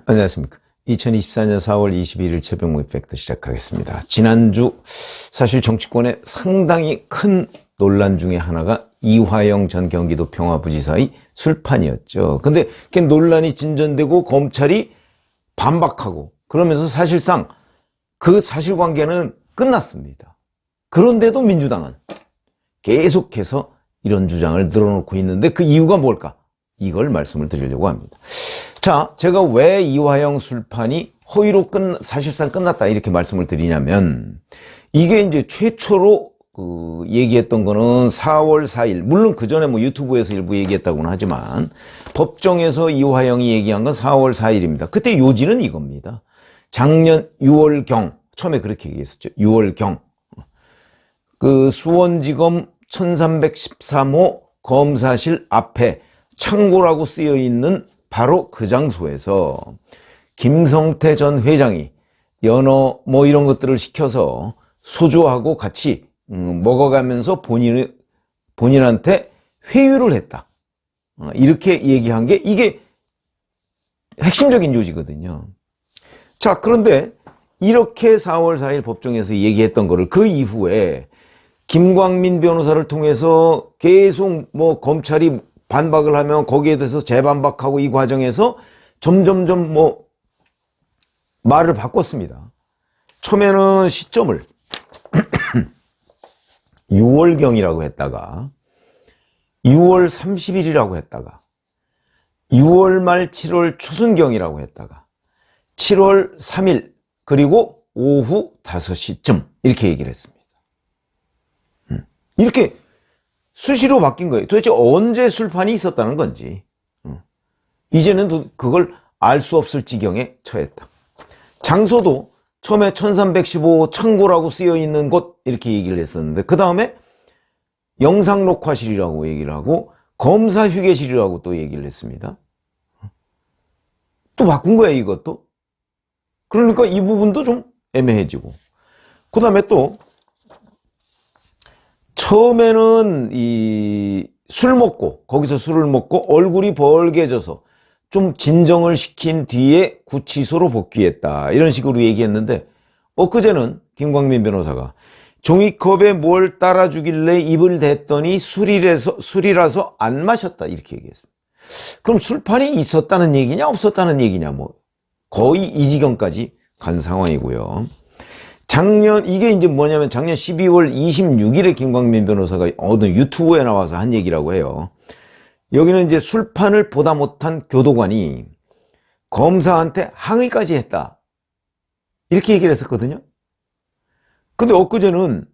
안녕하십니까. 2024년 4월 21일 최병무의 팩트 시작하겠습니다. 지난주 사실 정치권에 상당히 큰 논란 중에 하나가 이화영 전 경기도 평화부지사의 술판이었죠. 근데 그 논란이 진전되고 검찰이 반박하고 그러면서 사실상 그 사실관계는 끝났습니다. 그런데도 민주당은 계속해서 이런 주장을 늘어놓고 있는데 그 이유가 뭘까? 이걸 말씀을 드리려고 합니다. 자, 제가 왜 이화영 술판이 허위로 사실상 끝났다 이렇게 말씀을 드리냐면, 이게 이제 최초로 얘기했던 거는 4월 4일, 물론 그 전에 뭐 유튜브에서 일부 얘기했다고는 하지만 법정에서 이화영이 얘기한 건 4월 4일입니다. 그때 요지는 이겁니다. 작년 6월경, 처음에 그렇게 얘기했었죠. 6월경 그 수원지검 1313호 검사실 앞에 창고라고 쓰여 있는 바로 그 장소에서 김성태 전 회장이 연어 뭐 이런 것들을 시켜서 소주하고 같이 먹어가면서 본인한테 회유를 했다. 이렇게 얘기한 게 이게 핵심적인 요지거든요. 자, 그런데 이렇게 4월 4일 법정에서 얘기했던 거를 그 이후에 김광민 변호사를 통해서 계속 뭐 검찰이 반박을 하면 거기에 대해서 재반박하고 이 과정에서 점점점 뭐 말을 바꿨습니다. 처음에는 시점을 6월경이라고 했다가 6월 30일이라고 했다가 6월 말 7월 초순경이라고 했다가 7월 3일 그리고 오후 5시쯤 이렇게 얘기를 했습니다. 이렇게 수시로 바뀐 거예요. 도대체 언제 술판이 있었다는 건지 이제는 그걸 알 수 없을 지경에 처했다. 장소도 처음에 1315 창고라고 쓰여있는 곳 이렇게 얘기를 했었는데 그 다음에 영상 녹화실이라고 얘기를 하고 검사 휴게실이라고 또 얘기를 했습니다. 또 바꾼 거예요, 이것도. 그러니까 이 부분도 좀 애매해지고 그 다음에 또 처음에는 술 먹고 거기서 술을 먹고 얼굴이 벌개져서 좀 진정을 시킨 뒤에 구치소로 복귀했다 이런 식으로 얘기했는데 엊그제는 김광민 변호사가 종이컵에 뭘 따라주길래 입을 댔더니 술이라서 안 마셨다 이렇게 얘기했습니다. 그럼 술판이 있었다는 얘기냐 없었다는 얘기냐 뭐 거의 이 지경까지 간 상황이고요. 이게 이제 뭐냐면 작년 12월 26일에 김광민 변호사가 어느 유튜브에 나와서 한 얘기라고 해요. 여기는 이제 술판을 보다 못한 교도관이 검사한테 항의까지 했다. 이렇게 얘기를 했었거든요. 근데 엊그제는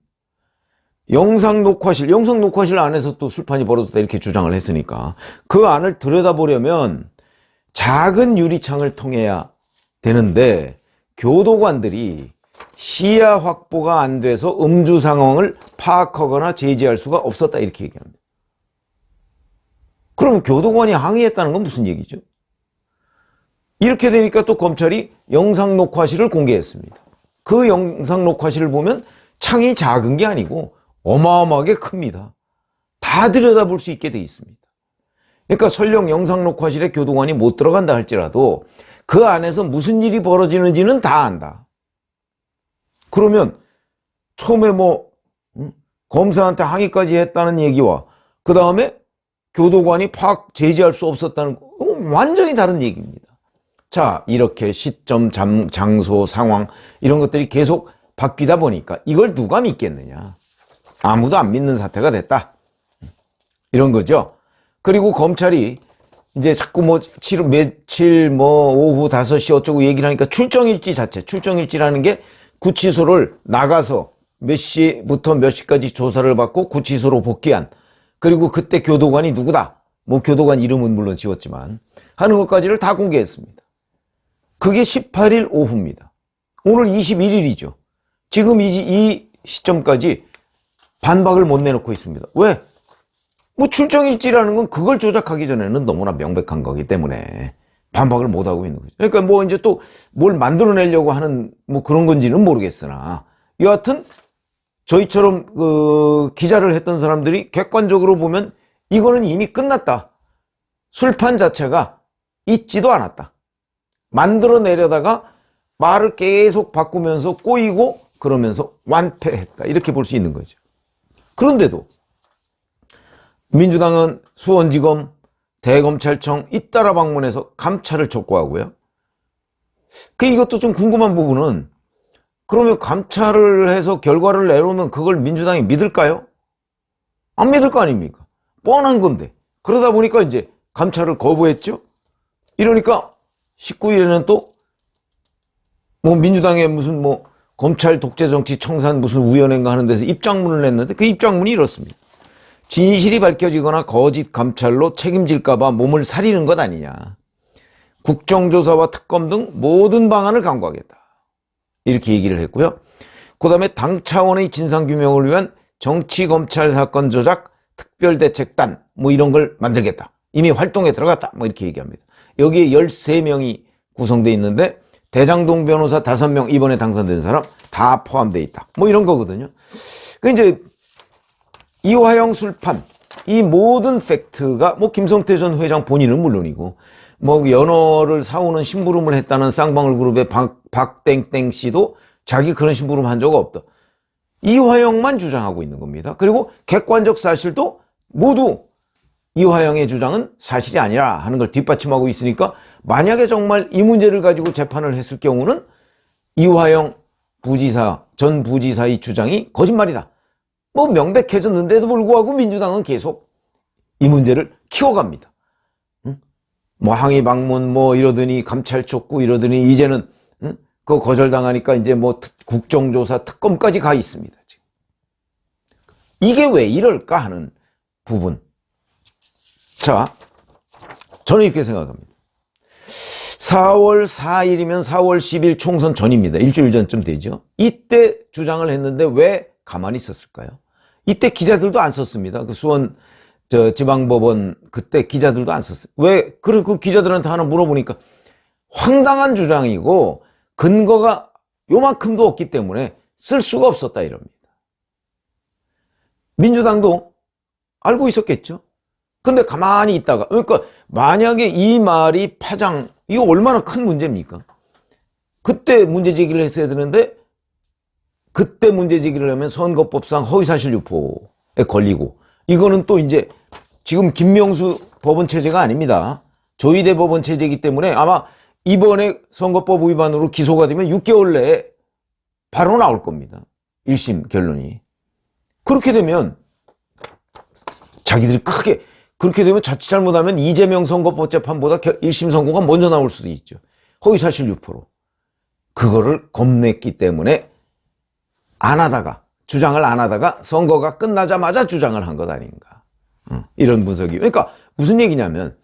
영상 녹화실 안에서 또 술판이 벌어졌다 이렇게 주장을 했으니까 그 안을 들여다보려면 작은 유리창을 통해야 되는데 교도관들이 시야 확보가 안 돼서 음주 상황을 파악하거나 제지할 수가 없었다 이렇게 얘기합니다. 그럼 교도관이 항의했다는 건 무슨 얘기죠? 이렇게 되니까 또 검찰이 영상 녹화실을 공개했습니다. 그 영상 녹화실을 보면 창이 작은 게 아니고 어마어마하게 큽니다. 다 들여다볼 수 있게 돼 있습니다. 그러니까 설령 영상 녹화실에 교도관이 못 들어간다 할지라도 그 안에서 무슨 일이 벌어지는지는 다 안다. 그러면 처음에 뭐 검사한테 항의까지 했다는 얘기와 그 다음에 교도관이 제지할 수 없었다는 거 완전히 다른 얘기입니다. 자, 이렇게 시점, 장소, 상황 이런 것들이 계속 바뀌다 보니까 이걸 누가 믿겠느냐. 아무도 안 믿는 사태가 됐다. 이런 거죠. 그리고 검찰이 이제 자꾸 며칠 오후 5시 어쩌고 얘기를 하니까 출정일지라는 게 구치소를 나가서 몇 시부터 몇 시까지 조사를 받고 구치소로 복귀한 그리고 그때 교도관이 누구다 교도관 이름은 물론 지웠지만 하는 것까지를 다 공개했습니다. 그게 18일 오후입니다. 오늘 21일이죠. 지금 이 시점까지 반박을 못 내놓고 있습니다. 왜? 출정일지라는 건 그걸 조작하기 전에는 너무나 명백한 거기 때문에 반박을 못 하고 있는 거죠. 그러니까 이제 또 뭘 만들어내려고 하는 그런 건지는 모르겠으나 여하튼 저희처럼 기자를 했던 사람들이 객관적으로 보면 이거는 이미 끝났다. 술판 자체가 있지도 않았다. 만들어내려다가 말을 계속 바꾸면서 꼬이고 그러면서 완패했다. 이렇게 볼 수 있는 거죠. 그런데도 민주당은 수원지검, 대검찰청 잇따라 방문해서 감찰을 촉구하고요. 이것도 좀 궁금한 부분은, 그러면 감찰을 해서 결과를 내놓으면 그걸 민주당이 믿을까요? 안 믿을 거 아닙니까? 뻔한 건데. 그러다 보니까 이제 감찰을 거부했죠. 이러니까 19일에는 또 민주당의 무슨 검찰 독재 정치 청산 무슨 위원회인가 하는 데서 입장문을 냈는데, 그 입장문이 이렇습니다. 진실이 밝혀지거나 거짓 감찰로 책임질까봐 몸을 사리는 것 아니냐. 국정조사와 특검 등 모든 방안을 강구하겠다. 이렇게 얘기를 했고요. 그 다음에 당 차원의 진상규명을 위한 정치검찰 사건 조작 특별대책단 이런 걸 만들겠다. 이미 활동에 들어갔다. 이렇게 얘기합니다. 여기에 13명이 구성되어 있는데 대장동 변호사 5명 이번에 당선된 사람 다 포함되어 있다. 이런 거거든요. 이제 이화영 술판, 이 모든 팩트가 김성태 전 회장 본인은 물론이고 연어를 사오는 심부름을 했다는 쌍방울 그룹의 박땡땡 씨도 자기 그런 심부름 한 적 없다. 이화영만 주장하고 있는 겁니다. 그리고 객관적 사실도 모두 이화영의 주장은 사실이 아니라 하는 걸 뒷받침하고 있으니까, 만약에 정말 이 문제를 가지고 재판을 했을 경우는 이화영 전 부지사의 주장이 거짓말이다. 명백해졌는데도 불구하고 민주당은 계속 이 문제를 키워갑니다. 항의 방문 이러더니 감찰 촉구 이러더니 이제는 그거 거절당하니까 이제 국정조사 특검까지 가 있습니다. 지금. 이게 왜 이럴까 하는 부분. 자, 저는 이렇게 생각합니다. 4월 4일이면 4월 10일 총선 전입니다. 일주일 전쯤 되죠. 이때 주장을 했는데 왜 가만히 있었을까요? 이때 기자들도 안 썼습니다. 그 수원 지방법원 그때 기자들도 안 썼어요. 왜? 그 기자들한테 하나 물어보니까 황당한 주장이고 근거가 요만큼도 없기 때문에 쓸 수가 없었다 이럽니다. 민주당도 알고 있었겠죠. 근데 가만히 있다가, 그러니까 만약에 이 말이 이거 얼마나 큰 문제입니까? 그때 문제 제기를 했어야 되는데, 그때 문제 제기를 하면 선거법상 허위사실 유포에 걸리고, 이거는 또 이제 지금 김명수 법원 체제가 아닙니다. 조희대 법원 체제이기 때문에 아마 이번에 선거법 위반으로 기소가 되면 6개월 내에 바로 나올 겁니다. 1심 결론이. 그렇게 되면 자기들이 크게, 그렇게 되면 자칫 잘못하면 이재명 선거법 재판보다 1심 선고가 먼저 나올 수도 있죠. 허위사실 유포로. 그거를 겁냈기 때문에 주장을 안 하다가 선거가 끝나자마자 주장을 한 것 아닌가. 이런 분석이. 그러니까 무슨 얘기냐면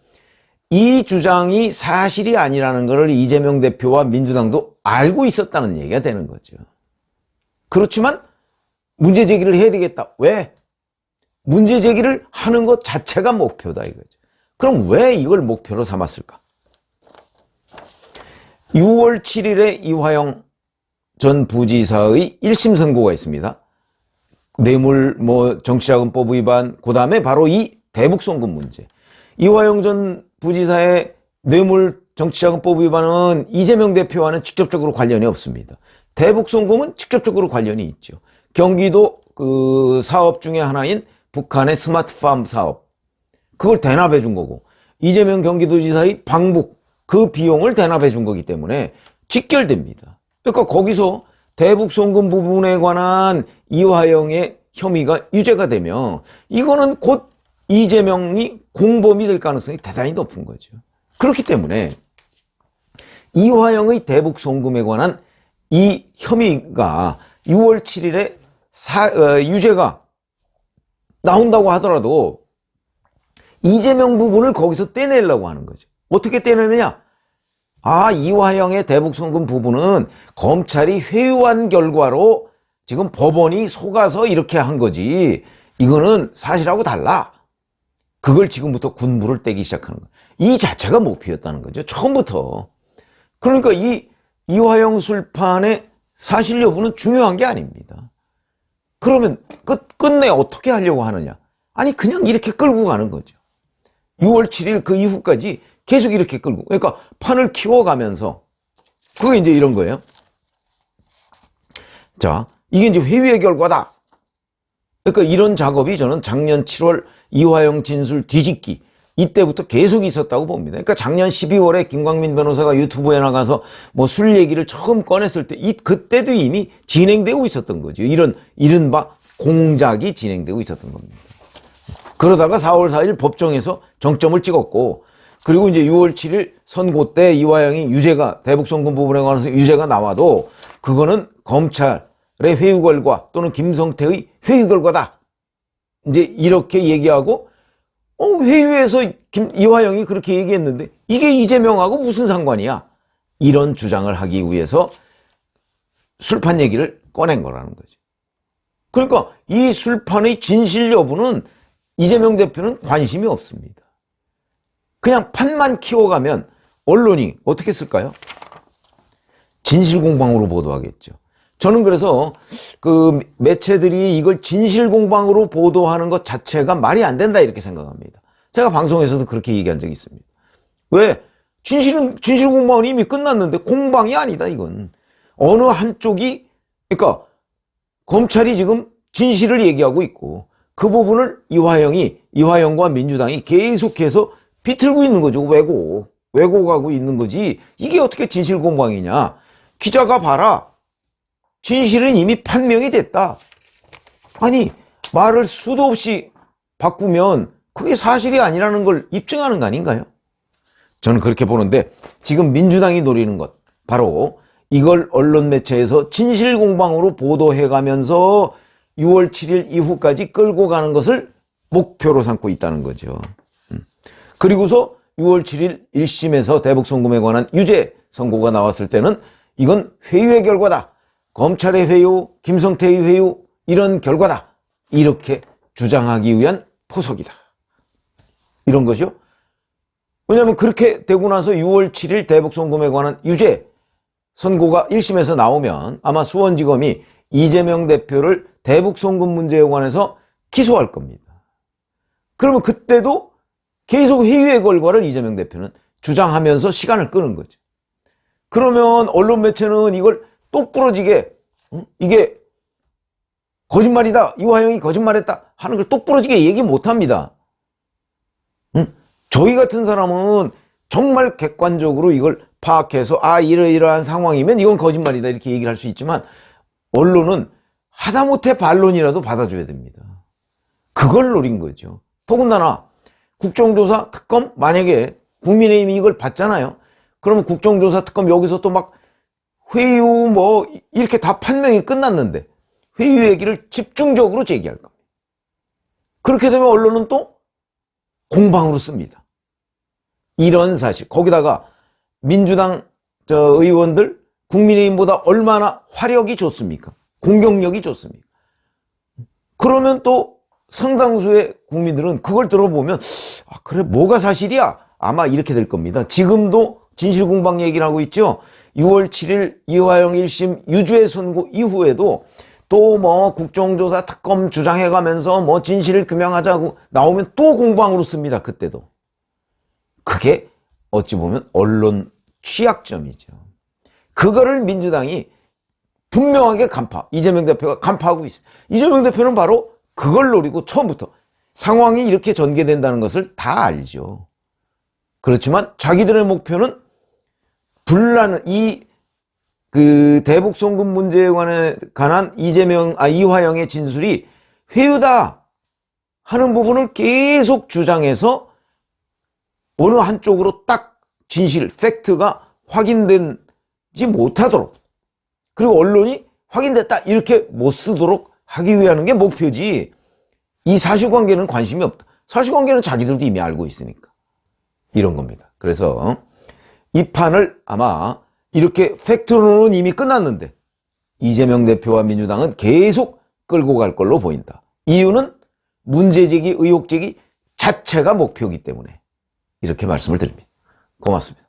이 주장이 사실이 아니라는 것을 이재명 대표와 민주당도 알고 있었다는 얘기가 되는 거죠. 그렇지만 문제 제기를 해야 되겠다. 왜? 문제 제기를 하는 것 자체가 목표다 이거죠. 그럼 왜 이걸 목표로 삼았을까? 6월 7일에 이화영 전 부지사의 1심 선고가 있습니다. 뇌물 정치자금법 위반, 그 다음에 바로 이 대북송금 문제. 이화영 전 부지사의 뇌물 정치자금법 위반은 이재명 대표와는 직접적으로 관련이 없습니다. 대북송금은 직접적으로 관련이 있죠. 경기도 그 사업 중에 하나인 북한의 스마트팜 사업, 그걸 대납해 준 거고, 이재명 경기도지사의 방북, 그 비용을 대납해 준 거기 때문에 직결됩니다. 그러니까 거기서 대북송금 부분에 관한 이화영의 혐의가 유죄가 되면 이거는 곧 이재명이 공범이 될 가능성이 대단히 높은 거죠. 그렇기 때문에 이화영의 대북송금에 관한 이 혐의가 6월 7일에 유죄가 나온다고 하더라도 이재명 부분을 거기서 떼내려고 하는 거죠. 어떻게 떼내느냐? 이화영의 대북송금 부분은 검찰이 회유한 결과로 지금 법원이 속아서 이렇게 한 거지, 이거는 사실하고 달라. 그걸 지금부터 군부를 떼기 시작하는 거예요. 이 자체가 목표였다는 거죠. 처음부터. 그러니까 이화영 술판의 사실 여부는 중요한 게 아닙니다. 그러면 끝내 어떻게 하려고 하느냐? 그냥 이렇게 끌고 가는 거죠. 6월 7일 그 이후까지 계속 이렇게 끌고, 그러니까 판을 키워가면서 그게 이제 이런 거예요. 자, 이게 이제 회유의 결과다. 그러니까 이런 작업이 저는 작년 7월 이화영 진술 뒤집기 이때부터 계속 있었다고 봅니다. 그러니까 작년 12월에 김광민 변호사가 유튜브에 나가서 뭐 술 얘기를 처음 꺼냈을 때 그때도 이미 진행되고 있었던 거죠. 이런 이른바 공작이 진행되고 있었던 겁니다. 그러다가 4월 4일 법정에서 정점을 찍었고, 그리고 이제 6월 7일 선고 때 이화영이 유죄가, 대북송금 부분에 관해서 유죄가 나와도 그거는 검찰의 회유 결과 또는 김성태의 회유 결과다. 이제 이렇게 얘기하고, 회유에서 이화영이 그렇게 얘기했는데 이게 이재명하고 무슨 상관이야? 이런 주장을 하기 위해서 술판 얘기를 꺼낸 거라는 거죠. 그러니까 이 술판의 진실 여부는 이재명 대표는 관심이 없습니다. 그냥 판만 키워가면 언론이 어떻게 쓸까요? 진실공방으로 보도하겠죠. 저는 그래서 그 매체들이 이걸 진실공방으로 보도하는 것 자체가 말이 안 된다 이렇게 생각합니다. 제가 방송에서도 그렇게 얘기한 적이 있습니다. 왜? 진실공방은 이미 끝났는데 공방이 아니다 이건. 어느 한쪽이, 그러니까 검찰이 지금 진실을 얘기하고 있고 그 부분을 이화영과 민주당이 계속해서 비틀고 있는 거죠. 왜곡하고 있는 거지. 이게 어떻게 진실공방이냐. 기자가 봐라. 진실은 이미 판명이 됐다. 아니, 말을 수도 없이 바꾸면 그게 사실이 아니라는 걸 입증하는 거 아닌가요? 저는 그렇게 보는데 지금 민주당이 노리는 것, 바로 이걸 언론 매체에서 진실공방으로 보도해가면서 6월 7일 이후까지 끌고 가는 것을 목표로 삼고 있다는 거죠. 그리고서 6월 7일 1심에서 대북송금에 관한 유죄 선고가 나왔을 때는 이건 회유의 결과다. 검찰의 회유, 김성태의 회유, 이런 결과다. 이렇게 주장하기 위한 포석이다. 이런 거죠. 왜냐하면 그렇게 되고 나서 6월 7일 대북송금에 관한 유죄 선고가 1심에서 나오면 아마 수원지검이 이재명 대표를 대북송금 문제에 관해서 기소할 겁니다. 그러면 그때도 계속 회유의 결과를 이재명 대표는 주장하면서 시간을 끄는 거죠. 그러면 언론 매체는 이걸 똑부러지게 이게 거짓말이다, 이화영이 거짓말했다 하는 걸 똑부러지게 얘기 못합니다. 저희 같은 사람은 정말 객관적으로 이걸 파악해서 이러이러한 상황이면 이건 거짓말이다 이렇게 얘기를 할 수 있지만, 언론은 하다못해 반론이라도 받아줘야 됩니다. 그걸 노린 거죠. 더군다나 국정조사 특검, 만약에 국민의힘이 이걸 받잖아요. 그러면 국정조사 특검 여기서 또 막 회유 뭐 이렇게 다 판명이 끝났는데 회유 얘기를 집중적으로 제기할 겁니다. 그렇게 되면 언론은 또 공방으로 씁니다. 이런 사실, 거기다가 민주당 의원들 국민의힘보다 얼마나 화력이 좋습니까? 공격력이 좋습니까? 그러면 또 상당수의 국민들은 그걸 들어보면 그래 뭐가 사실이야? 아마 이렇게 될 겁니다. 지금도 진실공방 얘기를 하고 있죠. 6월 7일 이화영 1심 유죄 선고 이후에도 또 뭐 국정조사 특검 주장해가면서 뭐 진실을 규명하자고 나오면 또 공방으로 씁니다. 그때도. 그게 어찌 보면 언론 취약점이죠. 그거를 민주당이 분명하게 이재명 대표가 간파하고 있습니다. 이재명 대표는 바로 그걸 노리고 처음부터 상황이 이렇게 전개된다는 것을 다 알죠. 그렇지만 자기들의 목표는 대북송금 문제에 관한 이화영의 진술이 회유다 하는 부분을 계속 주장해서 어느 한쪽으로 딱 진실, 팩트가 확인되지 못하도록, 그리고 언론이 확인됐다 이렇게 못 쓰도록 하기 위한 게 목표지, 이 사실관계는 관심이 없다. 사실관계는 자기들도 이미 알고 있으니까 이런 겁니다. 그래서 이 판을 아마 이렇게 팩트로는 이미 끝났는데 이재명 대표와 민주당은 계속 끌고 갈 걸로 보인다. 이유는 문제제기, 의혹제기 자체가 목표이기 때문에 이렇게 말씀을 드립니다. 고맙습니다.